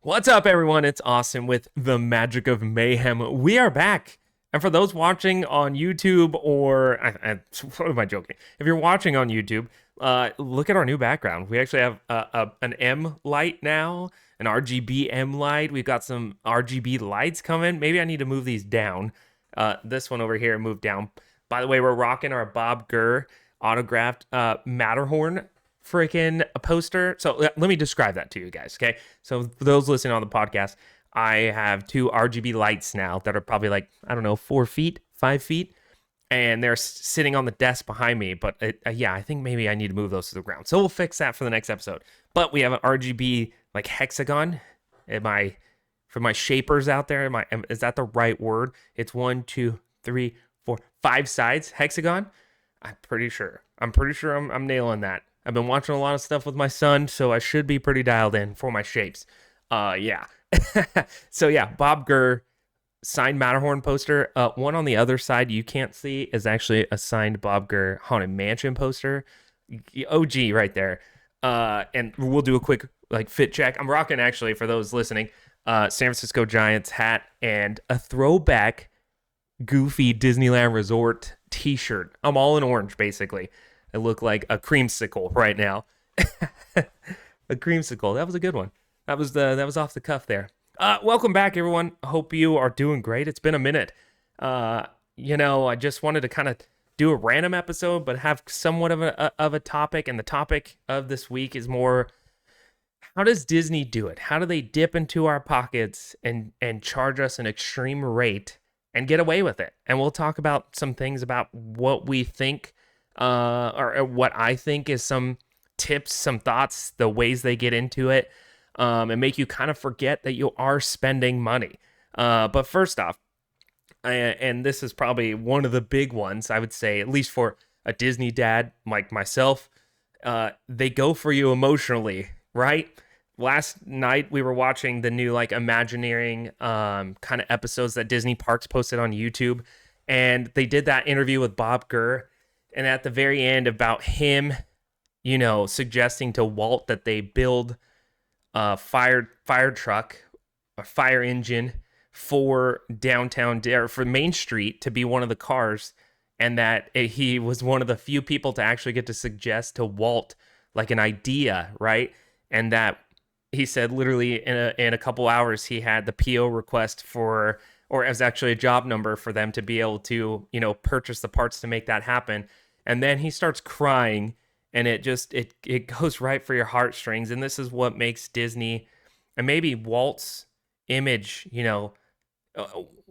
What's up, everyone? It's Austin with the Magic of Mayhem. We are back. And for those watching on YouTube what am I joking? If you're watching on YouTube, look at our new background. We actually have an M light now, an RGB M light. We've got some RGB lights coming. Maybe I need to move these down. This one over here, move down. By the way, we're rocking our Bob Gurr autographed Matterhorn freaking poster. So let me describe that to you guys, okay? So for those listening on the podcast, I have two RGB lights now that are probably like, I don't know, 4 feet, 5 feet, and they're sitting on the desk behind me. But yeah, I think maybe I need to move those to the ground. So we'll fix that for the next episode. But we have an RGB like hexagon. For my shapers out there, is that the right word? It's 1, 2, 3, 4, 5 sides hexagon. I'm pretty sure I'm nailing that. I've been watching a lot of stuff with my son, so I should be pretty dialed in for my shapes. Yeah. So yeah, Bob Gurr signed Matterhorn poster. One on the other side you can't see is actually a signed Bob Gurr Haunted Mansion poster. OG right there. And we'll do a quick like fit check. I'm rocking, actually, for those listening, San Francisco Giants hat and a throwback Goofy Disneyland Resort t-shirt. I'm all in orange, basically. I look like a creamsicle right now. A creamsicle. That was a good one. That was off the cuff there. Welcome back, everyone. Hope you are doing great. It's been a minute. I just wanted to kind of do a random episode, but have somewhat of a topic. And the topic of this week is more, how does Disney do it? How do they dip into our pockets and charge us an extreme rate and get away with it? And we'll talk about some things about what we think, or what I think is some tips, some thoughts, the ways they get into it, and make you kind of forget that you are spending money. But first off, and this is probably one of the big ones, I would say, at least for a Disney dad like myself, they go for you emotionally, right? Last night we were watching the new like Imagineering kind of episodes that Disney Parks posted on YouTube, and they did that interview with Bob Gurr, and at the very end about him, suggesting to Walt that they build a fire truck, a fire engine for downtown, or for Main Street to be one of the cars, and that he was one of the few people to actually get to suggest to Walt like an idea, right? And that he said literally in a couple hours he had the PO request for, or it was actually a job number for them to be able to, purchase the parts to make that happen. And then he starts crying, and it goes right for your heartstrings. And this is what makes Disney, and maybe Walt's image,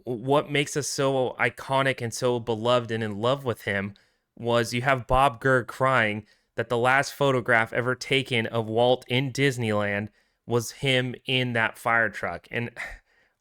what makes us so iconic and so beloved and in love with him, was you have Bob Gurr crying that the last photograph ever taken of Walt in Disneyland was him in that fire truck. And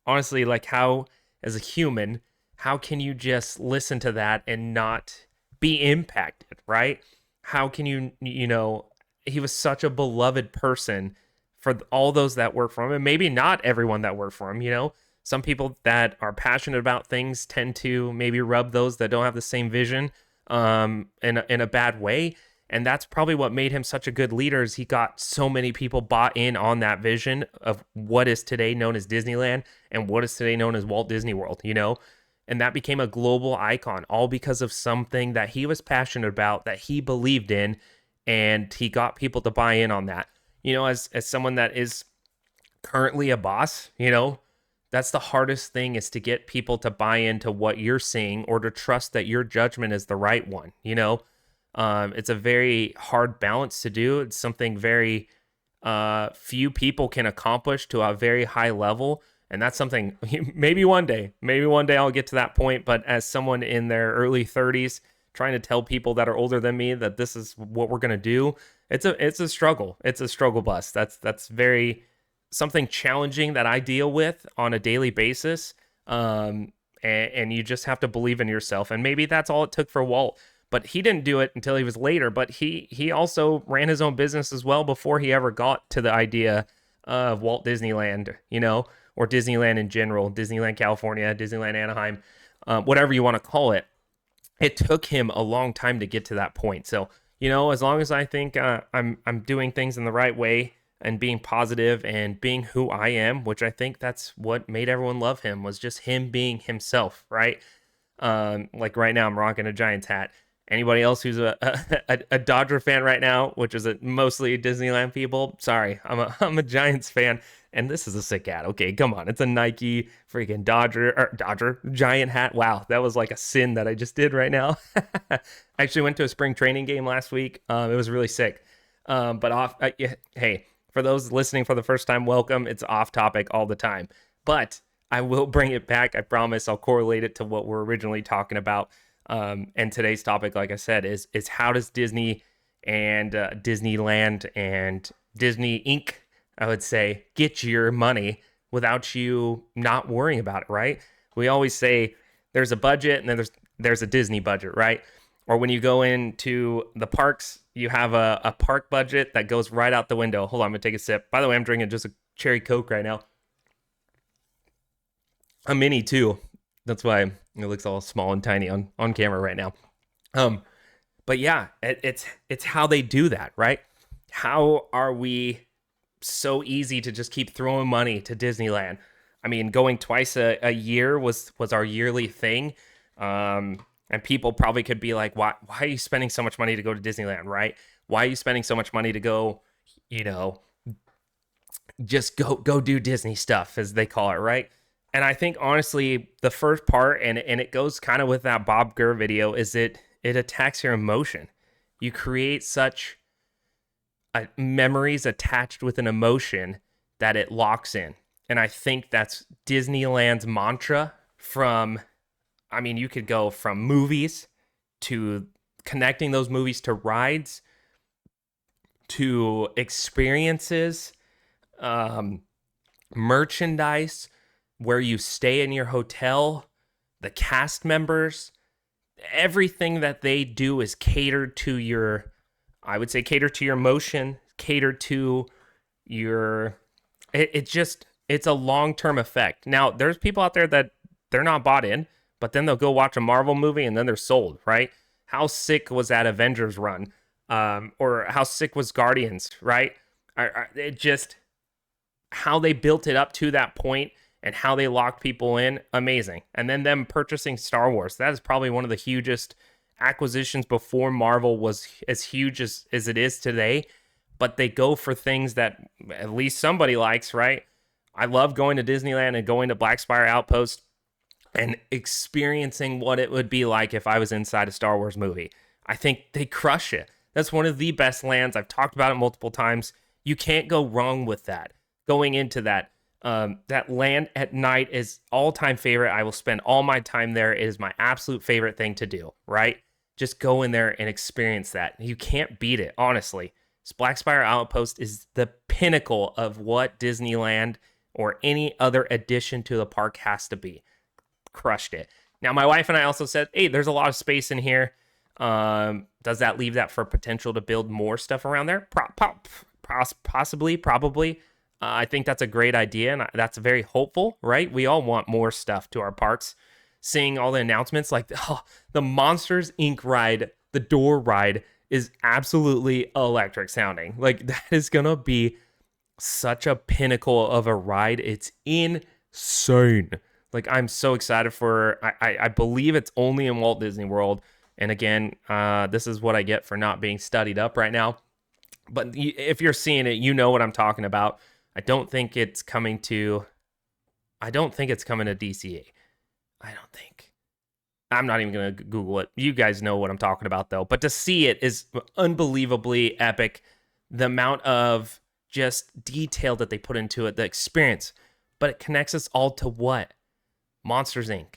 honestly, like, how, as a human, how can you just listen to that and not be impacted, right? How can you, he was such a beloved person for all those that work for him, and maybe not everyone that worked for him. Some people that are passionate about things tend to maybe rub those that don't have the same vision in a bad way. And that's probably what made him such a good leader, is he got so many people bought in on that vision of what is today known as Disneyland and what is today known as Walt Disney World, And that became a global icon, all because of something that he was passionate about, that he believed in, and he got people to buy in on that. As someone that is currently a boss, that's the hardest thing, is to get people to buy into what you're seeing, or to trust that your judgment is the right one. It's a very hard balance to do. It's something very few people can accomplish to a very high level. And that's something maybe one day I'll get to that point. But as someone in their early 30s, trying to tell people that are older than me that this is what we're going to do, it's a struggle. It's a struggle bus. That's very something challenging that I deal with on a daily basis. And you just have to believe in yourself. And maybe that's all it took for Walt. But he didn't do it until he was later. But he also ran his own business as well before he ever got to the idea of Walt Disneyland, or Disneyland in general, Disneyland California, Disneyland Anaheim, whatever you want to call it. It took him a long time to get to that point. So, as long as I think I'm doing things in the right way, and being positive and being who I am, which I think that's what made everyone love him, was just him being himself, right? Like right now, I'm rocking a Giants hat. Anybody else who's a Dodger fan right now, which is mostly Disneyland people, sorry, I'm a Giants fan, and this is a sick hat. Okay, come on, it's a Nike freaking Dodger Giant hat. Wow, that was like a sin that I just did right now. I actually went to a spring training game last week. It was really sick. Hey, for those listening for the first time, welcome. It's off topic all the time, but I will bring it back. I promise. I'll correlate it to what we're originally talking about. And today's topic, like I said, is how does Disney and Disneyland and Disney Inc., I would say, get your money without you not worrying about it, right? We always say there's a budget and then there's a Disney budget, right? Or when you go into the parks, you have a park budget that goes right out the window. Hold on, I'm going to take a sip. By the way, I'm drinking just a cherry Coke right now. A mini too. That's why it looks all small and tiny on camera right now. But yeah, it's how they do that, right? How are we so easy to just keep throwing money to Disneyland? I mean, going twice a year was our yearly thing. And people probably could be like, why are you spending so much money to go to Disneyland, right? Why are you spending so much money to go, just go do Disney stuff, as they call it, right? And I think, honestly, the first part, and it goes kind of with that Bob Gurr video, is it attacks your emotion. You create such memories attached with an emotion that it locks in. And I think that's Disneyland's mantra you could go from movies to connecting those movies to rides, to experiences, merchandise, where you stay in your hotel, the cast members, everything that they do is catered to your emotion, catered to your, it's a long-term effect. Now, there's people out there that they're not bought in, but then they'll go watch a Marvel movie and then they're sold, right? How sick was that Avengers run? Or how sick was Guardians, right? How they built it up to that point and how they locked people in, amazing. And then them purchasing Star Wars, that is probably one of the hugest acquisitions before Marvel was as huge as it is today. But they go for things that at least somebody likes, right? I love going to Disneyland and going to Black Spire Outpost and experiencing what it would be like if I was inside a Star Wars movie. I think they crush it. That's one of the best lands. I've talked about it multiple times. You can't go wrong with that. Going into that, that land at night is all-time favorite. I will spend all my time there. It is my absolute favorite thing to do, right? Just go in there and experience that. You can't beat it, honestly. Black Spire Outpost is the pinnacle of what Disneyland or any other addition to the park has to be. Crushed it. Now, my wife and I also said, hey, there's a lot of space in here. Does that leave that for potential to build more stuff around there? Possibly, probably. I think that's a great idea, and that's very hopeful, right? We all want more stuff to our parks. Seeing all the announcements, like the Monsters Inc. ride, the door ride, is absolutely electric sounding. Like, that is gonna be such a pinnacle of a ride. It's insane. Like, I'm so excited for, I believe it's only in Walt Disney World. And again, this is what I get for not being studied up right now. But if you're seeing it, you know what I'm talking about. I don't think it's coming to DCA. I'm not even going to Google it. You guys know what I'm talking about, though. But to see it is unbelievably epic. The amount of just detail that they put into it, the experience. But it connects us all to what? Monsters, Inc.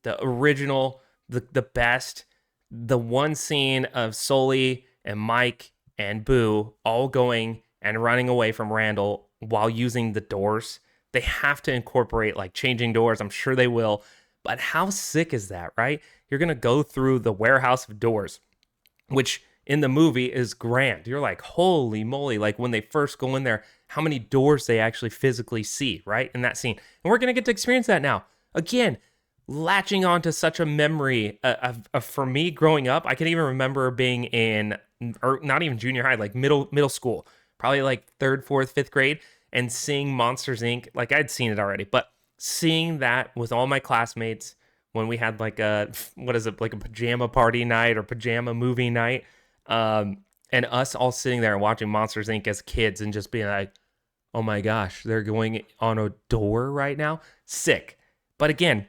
The original, the best, the one scene of Sully and Mike and Boo all going and running away from Randall while using the doors. They have to incorporate, like, changing doors. I'm sure they will. But how sick is that, right? You're going to go through the warehouse of doors, which in the movie is grand. You're like, holy moly. Like, when they first go in there, how many doors they actually physically see, right? In that scene. And we're going to get to experience that now. Again, latching on to such a memory of for me growing up. I can even remember being in, or not even junior high, like middle school, probably like third, fourth, fifth grade, and seeing Monsters Inc. Like I'd seen it already, but seeing that with all my classmates when we had like a what is it, like a pajama party night or pajama movie night, and us all sitting there and watching Monsters Inc. as kids and just being like, oh my gosh, they're going on a door right now. Sick. But again,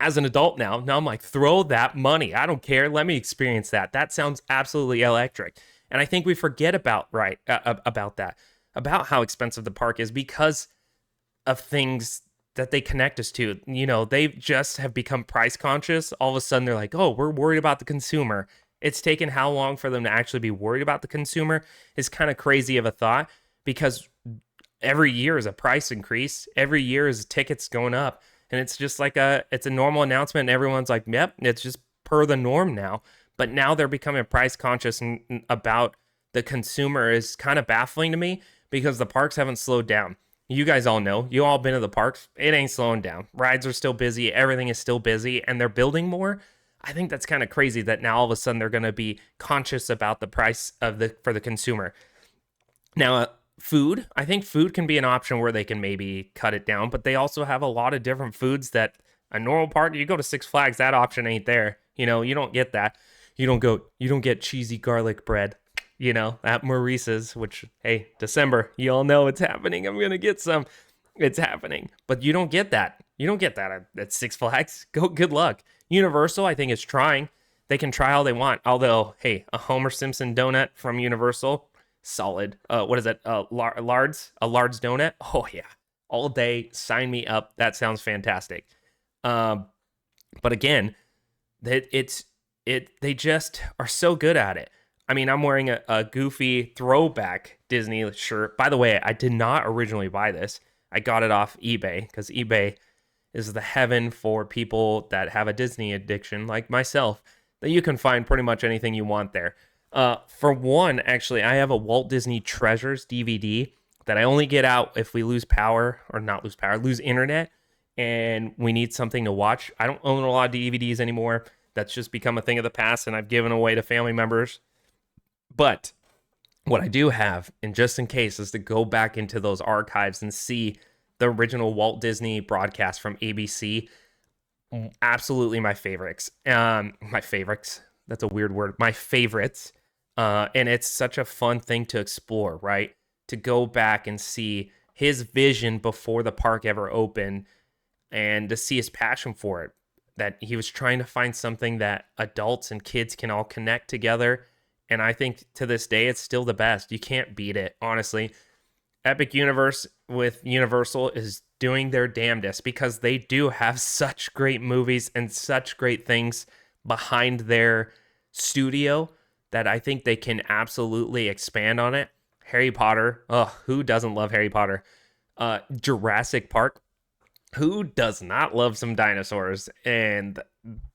as an adult now I'm like, throw that money. I don't care. Let me experience that. That sounds absolutely electric. And I think we forget about about that, about how expensive the park is because of things that they connect us to. You know, they just have become price conscious. All of a sudden they're like, oh, we're worried about the consumer. It's taken how long for them to actually be worried about the consumer is kind of crazy of a thought because every year is a price increase. Every year is tickets going up. And it's just like it's a normal announcement. And everyone's like, yep, it's just per the norm now. But now they're becoming price conscious and about the consumer is kind of baffling to me because the parks haven't slowed down. You guys all know, you all been to the parks. It ain't slowing down. Rides are still busy. Everything is still busy and they're building more. I think that's kind of crazy that now all of a sudden they're going to be conscious about the price of for the consumer. Now, food, I think food can be an option where they can maybe cut it down, but they also have a lot of different foods that a normal park, you go to Six Flags, that option ain't there. You know, you don't get that. You don't get cheesy garlic bread, you know, at Maurice's, which, hey, December, you all know it's happening. I'm going to get some. It's happening. But you don't get that. You don't get that at Six Flags. Good luck. Universal, I think, is trying. They can try all they want. Although, hey, a Homer Simpson donut from Universal, solid. What is it? Lards? A Lards donut? Oh, yeah. All day. Sign me up. That sounds fantastic. But again, they just are so good at it. I mean, I'm wearing a goofy throwback Disney shirt. By the way, I did not originally buy this. I got it off eBay because eBay is the heaven for people that have a Disney addiction like myself, that you can find pretty much anything you want there. For one, actually, I have a Walt Disney Treasures DVD that I only get out if we lose power, or not lose power, lose internet, and we need something to watch. I don't own a lot of DVDs anymore. That's just become a thing of the past, and I've given away to family members. But what I do have, and just in case, is to go back into those archives and see the original Walt Disney broadcast from ABC. Absolutely my favorites. My favorites. That's a weird word. My favorites. And it's such a fun thing to explore, right? To go back and see his vision before the park ever opened and to see his passion for it. That he was trying to find something that adults and kids can all connect together. And I think to this day, it's still the best. You can't beat it, honestly. Epic Universe with Universal is doing their damnedest because they do have such great movies and such great things behind their studio that I think they can absolutely expand on it. Harry Potter, who doesn't love Harry Potter? Jurassic Park, who does not love some dinosaurs? And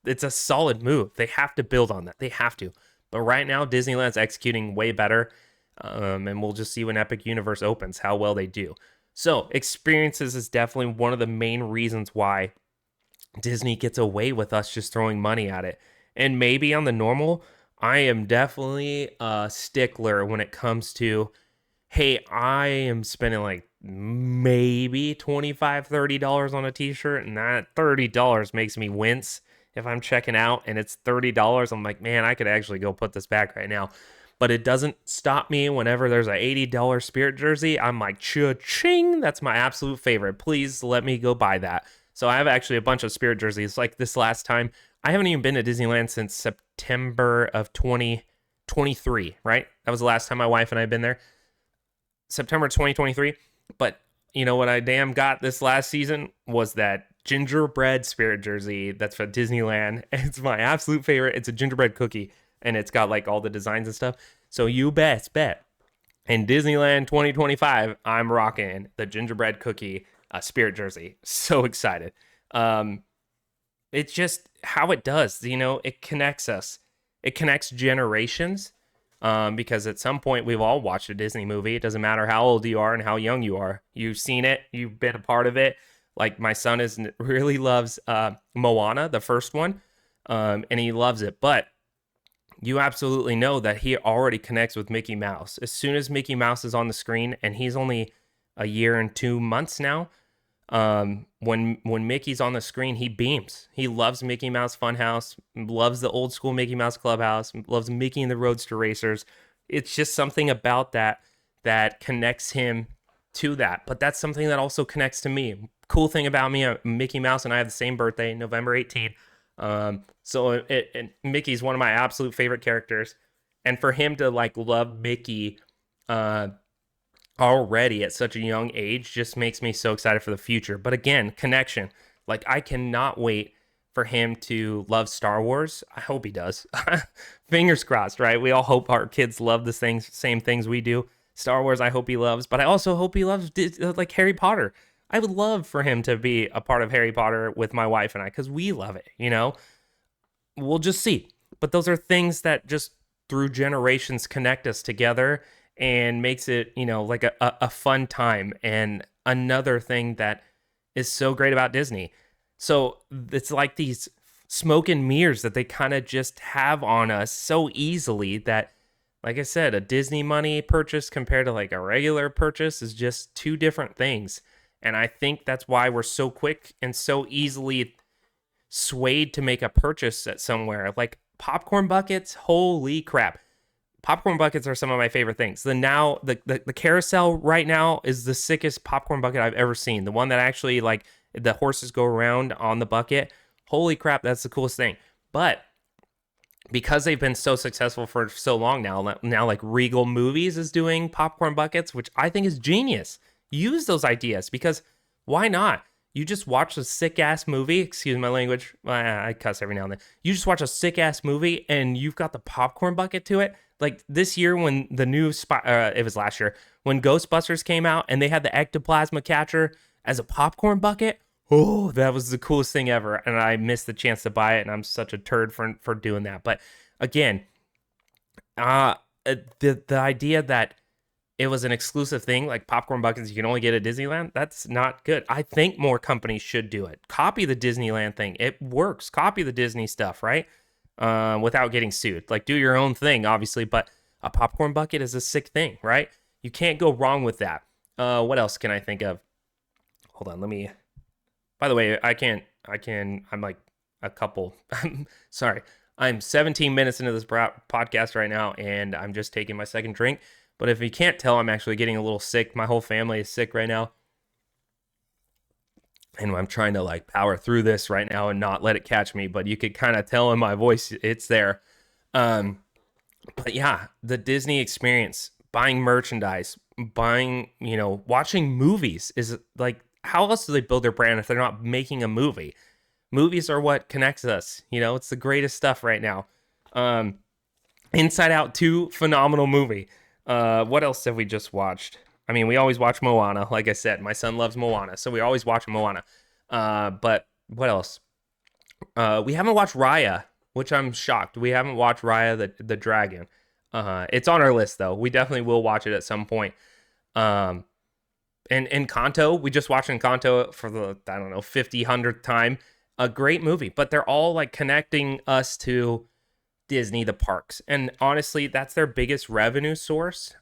it's a solid move. They have to build on that. They have to. But right now, Disneyland's executing way better. And we'll just see when Epic Universe opens how well they do. So experiences is definitely one of the main reasons why Disney gets away with us just throwing money at it. And maybe on the normal, I am definitely a stickler when it comes to, hey, I am spending like maybe $25, $30 on a t-shirt, and that $30 makes me wince. If I'm checking out and it's $30, I'm like, man, I could actually go put this back right now. But it doesn't stop me whenever there's a $80 Spirit jersey. I'm like, cha-ching, that's my absolute favorite. Please let me go buy that. So I have actually a bunch of Spirit jerseys. Like this last time, I haven't even been to Disneyland since September of 2023, right? That was the last time my wife and I have been there. September 2023. But you know what I damn got this last season was that gingerbread Spirit jersey that's for Disneyland. It's my absolute favorite. It's a gingerbread cookie. And it's got like all the designs and stuff. So you best bet. In Disneyland 2025, I'm rocking the gingerbread cookie Spirit jersey. So excited. It's just how it does. You know, it connects us. It connects generations. Because at some point we've all watched a Disney movie. It doesn't matter how old you are and how young you are. You've seen it. You've been a part of it. Like my son really loves Moana, the first one. And he loves it. But you absolutely know that he already connects with Mickey Mouse. As soon as Mickey Mouse is on the screen, and he's only a year and 2 months now, when Mickey's on the screen, he beams. He loves Mickey Mouse Funhouse, loves the old school Mickey Mouse Clubhouse, loves Mickey and the Roadster Racers. It's just something about that connects him to that. But that's something that also connects to me. Cool thing about me, Mickey Mouse and I have the same birthday, November 18th. Mickey's one of my absolute favorite characters, and for him to like love Mickey, already at such a young age just makes me so excited for the future. But again, connection. Like, I cannot wait for him to love Star Wars. I hope he does. Fingers crossed, right? We all hope our kids love the same things we do. Star Wars, I hope he loves, but I also hope he loves like Harry Potter. I would love for him to be a part of Harry Potter with my wife and I, because we love it, you know? We'll just see. But those are things that just through generations connect us together and makes it, like a fun time. And another thing that is so great about Disney. So it's like these smoke and mirrors that they kind of just have on us so easily that, like I said, a Disney money purchase compared to like a regular purchase is just two different things. And I think that's why we're so quick and so easily swayed to make a purchase at somewhere. Like popcorn buckets, holy crap. Popcorn buckets are some of my favorite things. The carousel right now is the sickest popcorn bucket I've ever seen. The one that actually, like, the horses go around on the bucket. Holy crap, that's the coolest thing. But because they've been so successful for so long now like Regal Movies is doing popcorn buckets, which I think is genius. Use those ideas, because why not? You just watch a sick ass movie. Excuse my language. I cuss every now and then. You just watch a sick ass movie and you've got the popcorn bucket to it. Like this year when the new it was last year when Ghostbusters came out and they had the ectoplasma catcher as a popcorn bucket. Oh, that was the coolest thing ever. And I missed the chance to buy it, and I'm such a turd for doing that. But again, the idea that it was an exclusive thing, like popcorn buckets you can only get at Disneyland, that's not good. I think more companies should do it. Copy the Disneyland thing. It works. Copy the Disney stuff, right? Without getting sued. Like, do your own thing, obviously, but a popcorn bucket is a sick thing, right? You can't go wrong with that. What else can I think of? Hold on, let me... By the way, I'm like a couple... Sorry. I'm 17 minutes into this podcast right now, and I'm just taking my second drink. But if you can't tell, I'm actually getting a little sick. My whole family is sick right now. And I'm trying to like power through this right now and not let it catch me. But you could kind of tell in my voice, it's there. But yeah, the Disney experience, buying merchandise, watching movies is like, how else do they build their brand if they're not making a movie? Movies are what connects us. It's the greatest stuff right now. Inside Out 2, phenomenal movie. What else have we just watched? I mean, we always watch Moana. Like I said, my son loves Moana, so we always watch Moana. But what else? We haven't watched Raya, which I'm shocked. We haven't watched Raya the Dragon. It's on our list, though. We definitely will watch it at some point. And Encanto, we just watched Encanto for the, 100th time. A great movie, but they're all like connecting us to Disney, the parks. And honestly, that's their biggest revenue source,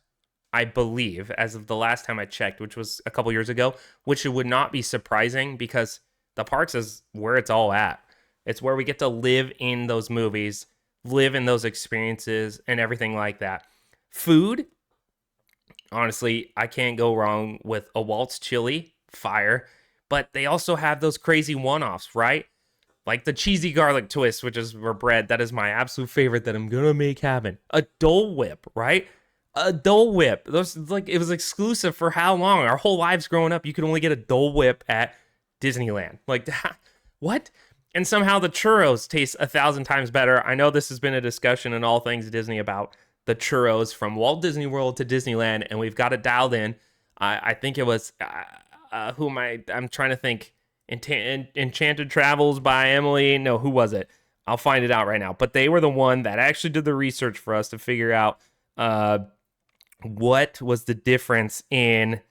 I believe, as of the last time I checked, which was a couple years ago, which would not be surprising because the parks is where it's all at. It's where we get to live in those movies, live in those experiences, and everything like that. Food, honestly, I can't go wrong with a Waltz chili, fire, but they also have those crazy one-offs, right? Like the cheesy garlic twist, which is for bread. That is my absolute favorite that I'm going to make happen. A Dole Whip, right? A Dole Whip. Those, like, it was exclusive for how long? Our whole lives growing up, you could only get a Dole Whip at Disneyland. Like, what? And somehow the churros taste 1,000 times better. I know this has been a discussion in all things Disney about the churros from Walt Disney World to Disneyland, and we've got it dialed in. I think it was, who am I? I'm trying to think. Enchanted Travels by Emily. No, who was it? I'll find it out right now. But they were the one that actually did the research for us to figure out what was the difference in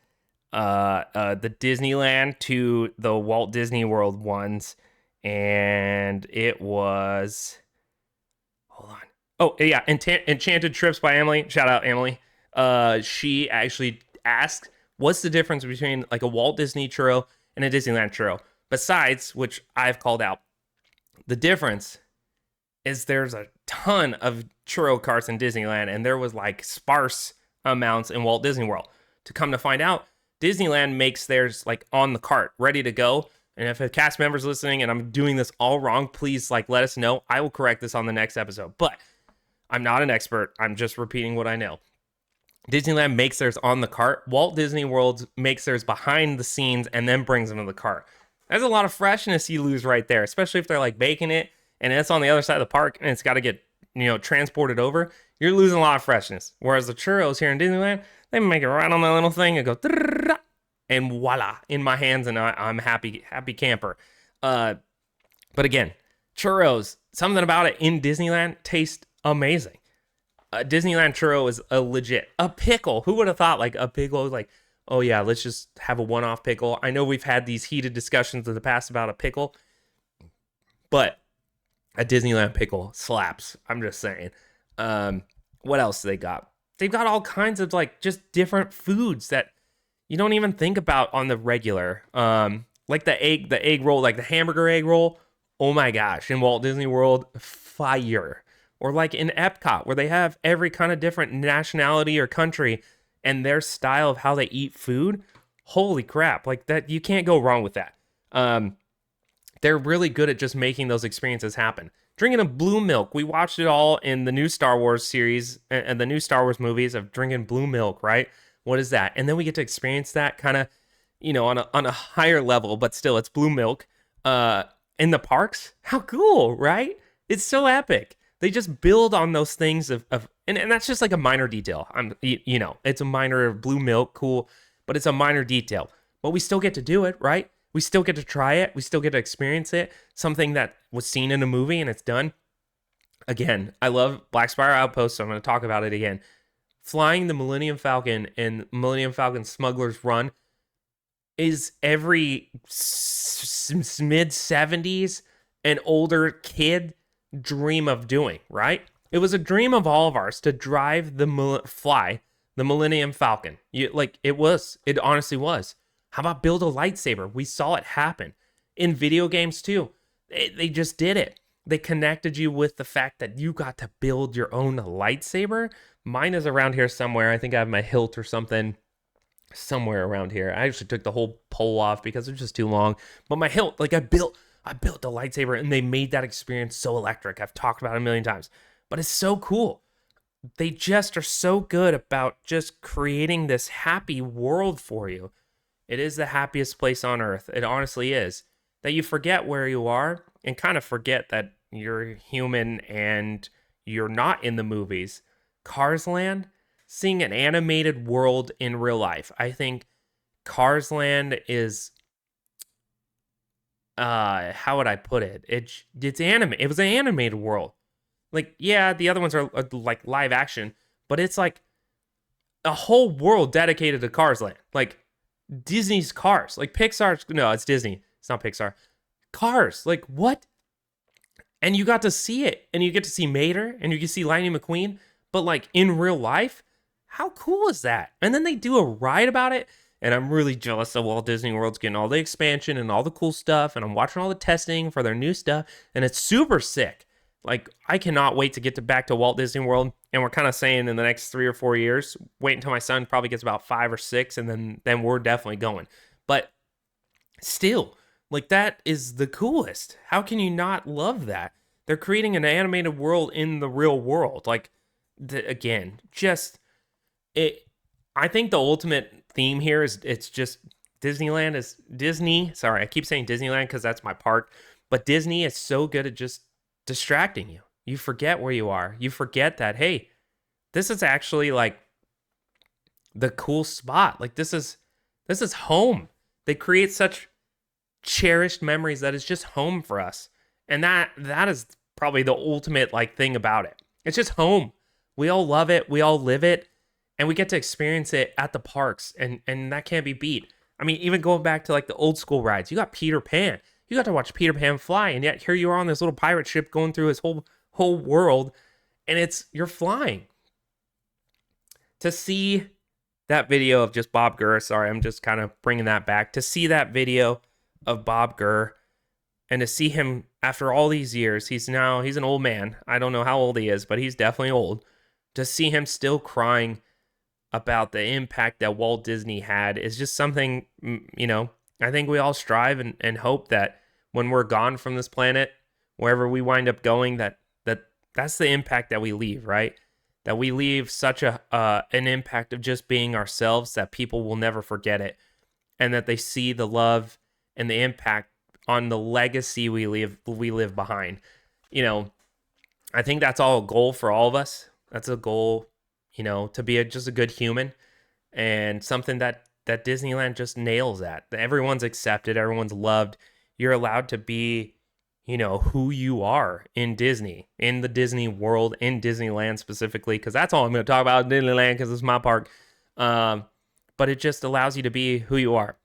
the Disneyland to the Walt Disney World ones. And it was... Hold on. Oh yeah, Enchanted Trips by Emily. Shout out Emily. She actually asked, "What's the difference between like a Walt Disney churro and a Disneyland churro?" Besides, which I've called out, the difference is there's a ton of churro carts in Disneyland, and there was like sparse amounts in Walt Disney World. To come to find out, Disneyland makes theirs like on the cart, ready to go. And if a cast member's listening and I'm doing this all wrong, please like let us know. I will correct this on the next episode. But I'm not an expert. I'm just repeating what I know. Disneyland makes theirs on the cart. Walt Disney World makes theirs behind the scenes and then brings them to the cart. There's a lot of freshness you lose right there, especially if they're like baking it and it's on the other side of the park and it's got to get, transported over. You're losing a lot of freshness. Whereas the churros here in Disneyland, they make it right on that little thing and go, and voila, in my hands, and I'm happy camper. But again, churros, something about it in Disneyland tastes amazing. A Disneyland churro is a pickle. Who would have thought like a pickle, like, oh yeah, let's just have a one-off pickle. I know we've had these heated discussions in the past about a pickle, but a Disneyland pickle slaps. I'm just saying. What else do they got? They've got all kinds of like just different foods that you don't even think about on the regular. Like the egg roll, like the hamburger egg roll. Oh my gosh, in Walt Disney World, fire. Or like in Epcot, where they have every kind of different nationality or country and their style of how they eat food. Holy crap, like that, you can't go wrong with that. They're really good at just making those experiences happen. Drinking a blue milk, we watched it all in the new Star Wars series and the new Star Wars movies of drinking blue milk, right? What is that? And then we get to experience that kind of, on a higher level, but still it's blue milk in the parks. How cool, right? It's so epic. They just build on those things and that's just like a minor detail. It's a minor blue milk, cool, but it's a minor detail. But we still get to do it, right? We still get to try it. We still get to experience it. Something that was seen in a movie and it's done. Again, I love Black Spire Outpost, so I'm going to talk about it again. Flying the Millennium Falcon and Millennium Falcon Smuggler's Run is every mid-70s and older kid dream of doing, right? It was a dream of all of ours to drive fly the Millennium Falcon. It honestly was. How about build a lightsaber? We saw it happen in video games too. They just did it. They connected you with the fact that you got to build your own lightsaber. Mine is around here somewhere. I think I have my hilt or something somewhere around here. I actually took the whole pole off because it was just too long. But my hilt, like I built the lightsaber and they made that experience so electric. I've talked about it a million times, but it's so cool. They just are so good about just creating this happy world for you. It is the happiest place on earth. It honestly is. That you forget where you are and kind of forget that you're human and you're not in the movies. Cars Land, seeing an animated world in real life. I think Cars Land is how would I put it? It's anime. It was an animated world. Like, yeah, the other ones are like live action, but it's like a whole world dedicated to Cars Land. Like Disney's Cars, like Pixar's. No, it's Disney. It's not Pixar. Cars, like what? And you got to see it, and you get to see Mater, and you can see Lightning McQueen, but like in real life, how cool is that? And then they do a ride about it, and I'm really jealous of Walt Disney World's getting all the expansion and all the cool stuff, and I'm watching all the testing for their new stuff, and it's super sick. Like, I cannot wait to get back to Walt Disney World, and we're kind of saying in the next 3 or 4 years, wait until my son probably gets about 5 or 6, and then we're definitely going. But still, like, that is the coolest. How can you not love that? They're creating an animated world in the real world. Like, again, just it. I think the ultimate theme here is it's just Disneyland is Disney. Sorry, I keep saying Disneyland because that's my park, but Disney is so good at just distracting you. You forget where you are. You forget that, hey, this is actually like the cool spot. Like this is home. They create such cherished memories that it's just home for us. And that is probably the ultimate like thing about it. It's just home. We all love it. We all live it. And we get to experience it at the parks. And that can't be beat. I mean, even going back to like the old school rides, you got Peter Pan. You got to watch Peter Pan fly. And yet here you are on this little pirate ship going through his whole world. and you're flying. To see that video of just Bob Gurr, sorry, I'm just kind of bringing that back. To see that video of Bob Gurr and to see him after all these years, he's an old man. I don't know how old he is, but he's definitely old. To see him still crying about the impact that Walt Disney had is just something, I think we all strive and hope that when we're gone from this planet, wherever we wind up going, that's the impact that we leave, right? That we leave such an impact of just being ourselves that people will never forget it, and that they see the love and the impact on the legacy we live behind. I think that's all a goal for all of us. That's a goal, to be just a good human, and something that Disneyland just nails at. Everyone's accepted, everyone's loved. You're allowed to be, who you are in Disney, in the Disney world, in Disneyland specifically, because that's all I'm going to talk about in Disneyland because it's my park. But it just allows you to be who you are.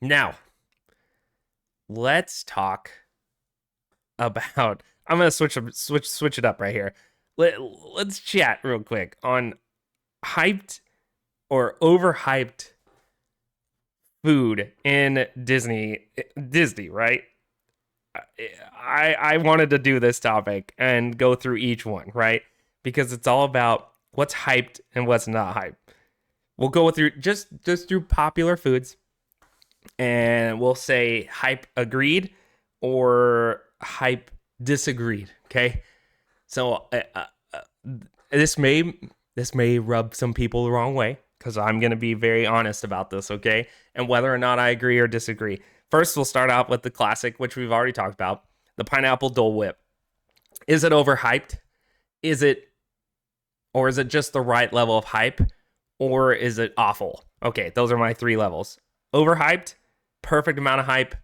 Now, let's talk about. I'm gonna switch it up right here. Let's chat real quick on hyped or overhyped food in Disney, right? I wanted to do this topic and go through each one, right? Because it's all about what's hyped and what's not hyped. We'll go through just through popular foods, and we'll say hype agreed or hype disagreed. Okay, so this may rub some people the wrong way because I'm gonna be very honest about this. Okay, and whether or not I agree or disagree. First, we'll start out with the classic, which we've already talked about, the pineapple Dole Whip. Is it overhyped? Is it just the right level of hype? Or is it awful? Okay, those are my 3 levels. Overhyped, perfect amount of hype,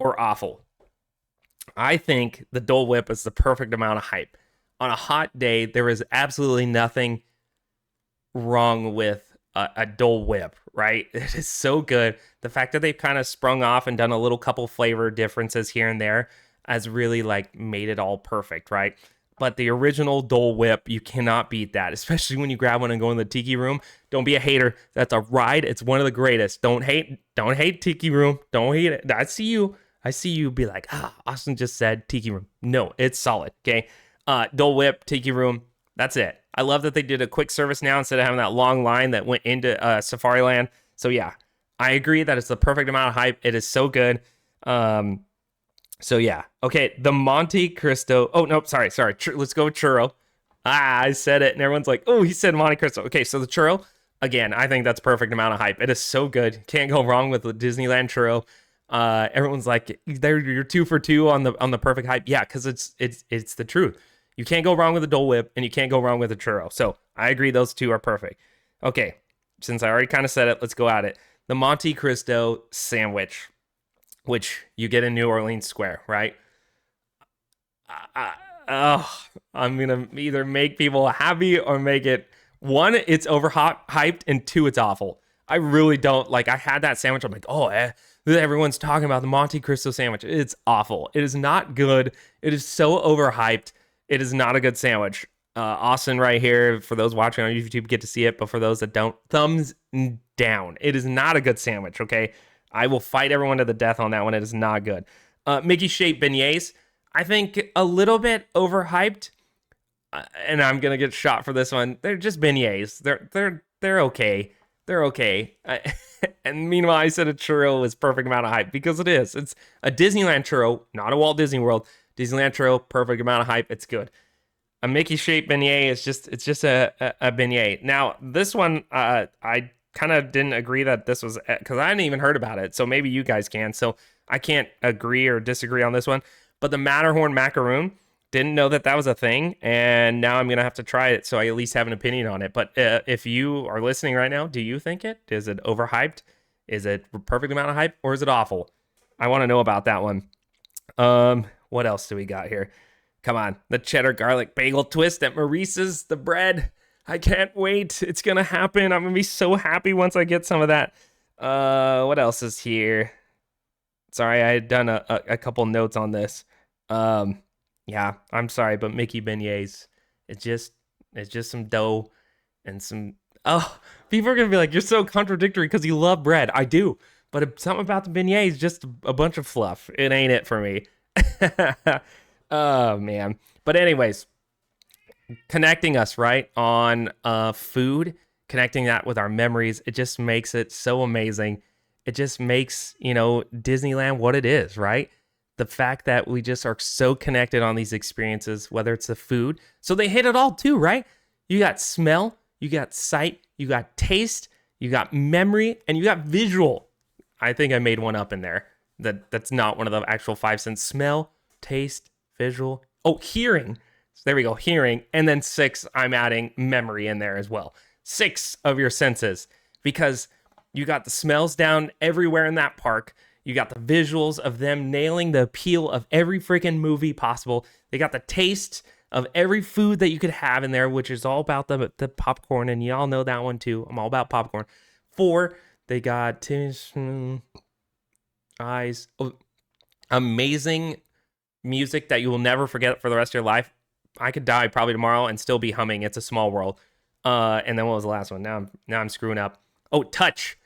or awful. I think the Dole Whip is the perfect amount of hype. On a hot day, there is absolutely nothing wrong with a Dole Whip, right? It is so good. The fact that they've kind of sprung off and done a little couple flavor differences here and there has really made it all perfect, right? But the original Dole Whip, you cannot beat that, especially when you grab one and go in the Tiki Room. Don't be a hater. That's a ride. It's one of the greatest. Don't hate Tiki Room. Don't hate it. I see you be like, Austin just said Tiki Room. No, it's solid, okay? Dole Whip, Tiki Room, that's it. I love that they did a quick service now instead of having that long line that went into Safariland. So yeah, I agree that it's the perfect amount of hype. It is so good. So yeah. Okay, the Monte Cristo. Oh, no, sorry. Let's go with churro. I said it, and everyone's like, oh, he said Monte Cristo. Okay, so the churro, again, I think that's perfect amount of hype. It is so good. Can't go wrong with the Disneyland churro. Everyone's like, you're 2 for 2 on the perfect hype. Yeah, because it's the truth. You can't go wrong with a Dole Whip, and you can't go wrong with a churro. So I agree those 2 are perfect. Okay, since I already kind of said it, let's go at it. The Monte Cristo sandwich, which you get in New Orleans Square, right? I'm going to either make people happy or make it, 1, it's overhyped, and 2, it's awful. I really don't, I had that sandwich, I'm like, everyone's talking about the Monte Cristo sandwich. It's awful. It is not good. It is so overhyped. It is not a good sandwich. Austin right here, for those watching on YouTube, get to see it, but for those that don't, thumbs down. It is not a good sandwich, okay? I will fight everyone to the death on that one. It is not good. Mickey shaped beignets, I think a little bit overhyped, and I'm gonna get shot for this one. They're just beignets. They're okay. They're okay. And meanwhile, I said a churro is perfect amount of hype because it is. It's a Disneyland churro, not a Walt Disney World. Disneyland churro, perfect amount of hype. It's good. A Mickey shaped beignet is just a beignet. Now this one, I kind of didn't agree that this was, because I hadn't even heard about it. So maybe you guys can. So I can't agree or disagree on this one. But the Matterhorn macaroon, didn't know that was a thing, and now I'm gonna have to try it so I at least have an opinion on it. But if you are listening right now, do you think it? Is it overhyped? Is it perfect amount of hype, or is it awful? I want to know about that one. What else do we got here? Come on, the cheddar garlic bagel twist at Maurice's, the bread. I can't wait. It's gonna happen. I'm gonna be so happy once I get some of that. What else is here? Sorry, I had done a couple notes on this. Yeah, I'm sorry, but Mickey beignets, it's just it's just some dough and some. Oh, people are gonna be like, "You're so contradictory because you love bread." I do, but something about the beignets is just a bunch of fluff. It ain't it for me. Oh man. But anyways, connecting us right on food, connecting that with our memories, it just makes it so amazing. It just makes, Disneyland what it is, right? The fact that we just are so connected on these experiences, whether it's the food. So they hit it all too, right? You got smell, you got sight, you got taste, you got memory, and you got visual. I think I made one up in there. That's not one of the actual five sense. Smell, taste, visual. Oh, hearing. So there we go, hearing. And then 6, I'm adding memory in there as well. 6 of your senses, because you got the smells down everywhere in that park. You got the visuals of them nailing the appeal of every freaking movie possible. They got the taste of every food that you could have in there, which is all about the popcorn, and y'all know that one too. I'm all about popcorn. 4, they got eyes. Oh, amazing music that you will never forget for the rest of your life. I could die probably tomorrow and still be humming It's a Small World. And then what was the last one? Now I'm screwing up. Oh, touch.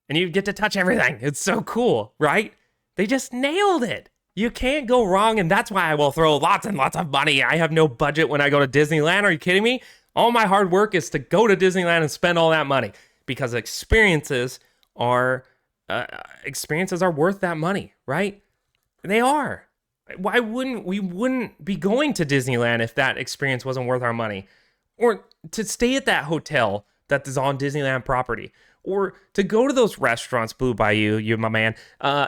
And you get to touch everything. It's so cool, right? They just nailed it. You can't go wrong, and that's why I will throw lots and lots of money. I have no budget when I go to Disneyland. Are you kidding me? All my hard work is to go to Disneyland and spend all that money, because experiences are worth that money, right? They are. Why wouldn't we be going to Disneyland if that experience wasn't worth our money? Or to stay at that hotel that is on Disneyland property, or to go to those restaurants, Blue Bayou, you my man.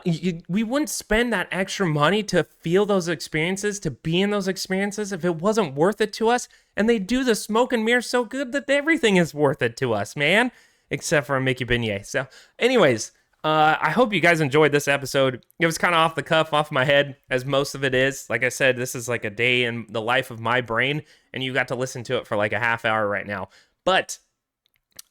We wouldn't spend that extra money to feel those experiences, to be in those experiences, if it wasn't worth it to us. And they do the smoke and mirror so good that everything is worth it to us, man, except for a Mickey beignet. So anyways, I hope you guys enjoyed this episode. It was kind of off the cuff, off my head, as most of it is. Like I said, this is like a day in the life of my brain, and you got to listen to it for like a half hour right now. But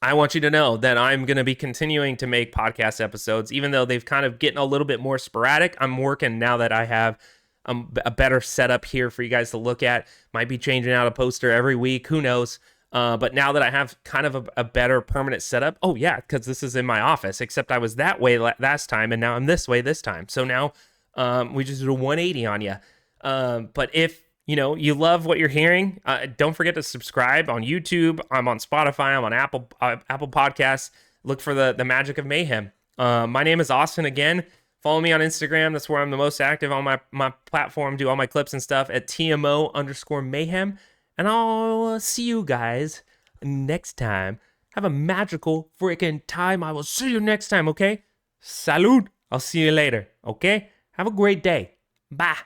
I want you to know that I'm going to be continuing to make podcast episodes, even though they've kind of getting a little bit more sporadic. I'm working now that I have a better setup here for you guys to look at. Might be changing out a poster every week. Who knows? But now that I have kind of a better permanent setup, oh yeah, because this is in my office, except I was that way last time, and now I'm this way this time. So now we just did a 180 on you. But if you love what you're hearing, don't forget to subscribe on YouTube. I'm on Spotify. I'm on Apple Podcasts. Look for the Magic of Mayhem. My name is Austin again. Follow me on Instagram. That's where I'm the most active on my platform. Do all my clips and stuff at TMO_Mayhem. And I'll see you guys next time. Have a magical freaking time. I will see you next time, okay? Salud. I'll see you later, okay? Have a great day. Bye.